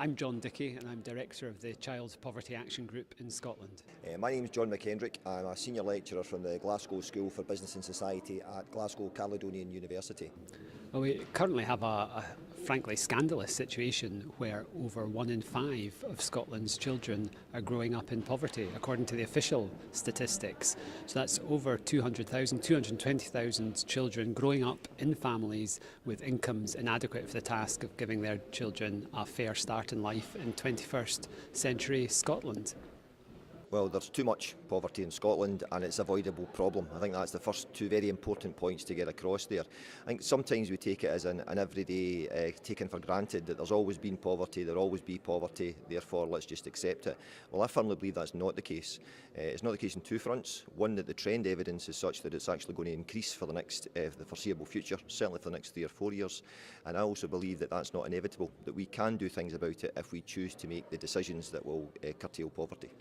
I'm John Dickey and I'm Director of the Child Poverty Action Group in Scotland. My name is John McKendrick. I'm a Senior Lecturer from the Glasgow School for Business and Society at Glasgow Caledonian University. Well, we currently have a frankly scandalous situation where over 1 in 5 of Scotland's children are growing up in poverty, according to the official statistics. So that's over 220,000 children growing up in families with incomes inadequate for the task of giving their children a fair start in life in 21st century Scotland. Well, there's too much poverty in Scotland and it's an avoidable problem. I think that's the first two very important points to get across there. I think sometimes we take it as an everyday taken for granted that there's always been poverty, there'll always be poverty, therefore let's just accept it. Well, I firmly believe that's not the case. It's not the case on two fronts. One, that the trend evidence is such that it's actually going to increase for the foreseeable future, certainly for the next 3 or 4 years. And I also believe that that's not inevitable, that we can do things about it if we choose to make the decisions that will curtail poverty.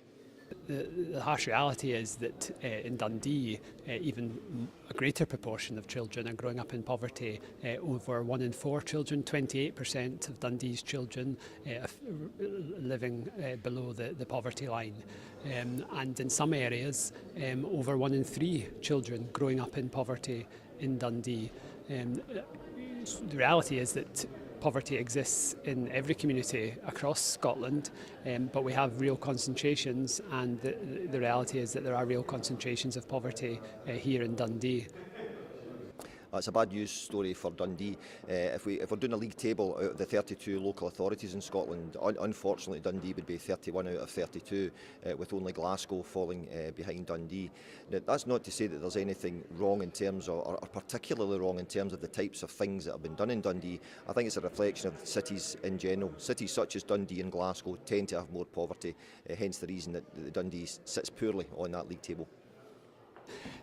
The harsh reality is that in Dundee, even a greater proportion of children are growing up in poverty. Over 1 in 4 children, 28% of Dundee's children living below the poverty line. And in some areas, over 1 in 3 children growing up in poverty in Dundee. The reality is that poverty exists in every community across Scotland, but we have real concentrations, and the reality is that there are real concentrations of poverty here in Dundee. It's a bad news story for Dundee. If we're doing a league table out of the 32 local authorities in Scotland, unfortunately Dundee would be 31 out of 32, with only Glasgow falling behind Dundee. Now, that's not to say that there's anything wrong in terms of, or particularly wrong in terms of the types of things that have been done in Dundee. I think it's a reflection of cities in general. Cities such as Dundee and Glasgow tend to have more poverty, hence the reason that Dundee sits poorly on that league table.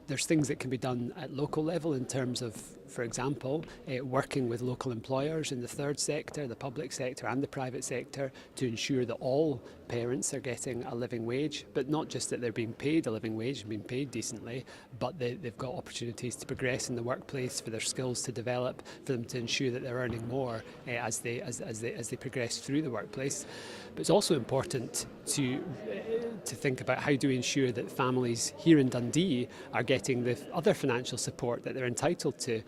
There's things that can be done at local level in terms of, for example, working with local employers in the third sector, the public sector and the private sector to ensure that all parents are getting a living wage, but not just that they're being paid a living wage and being paid decently, but they've got opportunities to progress in the workplace, for their skills to develop, for them to ensure that they're earning more as they progress through the workplace. But it's also important to think about how do we ensure that families here in Dundee are getting the other financial support that they're entitled to.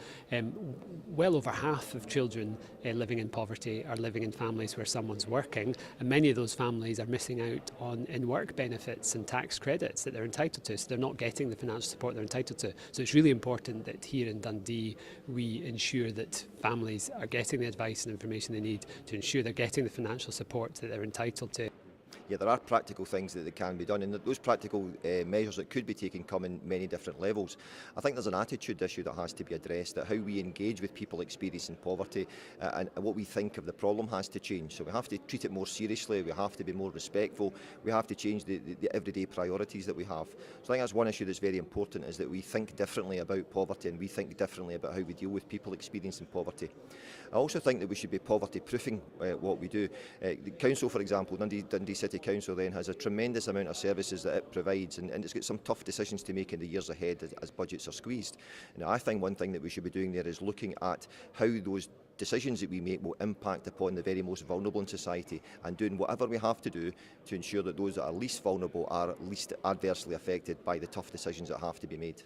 Well over half of children living in poverty are living in families where someone's working, and many of those families are missing out on in-work benefits and tax credits that they're entitled to, so they're not getting the financial support they're entitled to. So it's really important that here in Dundee we ensure that families are getting the advice and information they need to ensure they're getting the financial support that they're entitled to. Yeah, there are practical things that can be done, and those practical measures that could be taken come in many different levels. I think there's an attitude issue that has to be addressed, that how we engage with people experiencing poverty and what we think of the problem has to change. So we have to treat it more seriously, we have to be more respectful, we have to change the everyday priorities that we have. So I think that's one issue that's very important, is that we think differently about poverty and we think differently about how we deal with people experiencing poverty. I also think that we should be poverty-proofing what we do. The council, for example, Dundee City Council then has a tremendous amount of services that it provides, and it's got some tough decisions to make in the years ahead as budgets are squeezed. Now, I think one thing that we should be doing there is looking at how those decisions that we make will impact upon the very most vulnerable in society, and doing whatever we have to do to ensure that those that are least vulnerable are least adversely affected by the tough decisions that have to be made.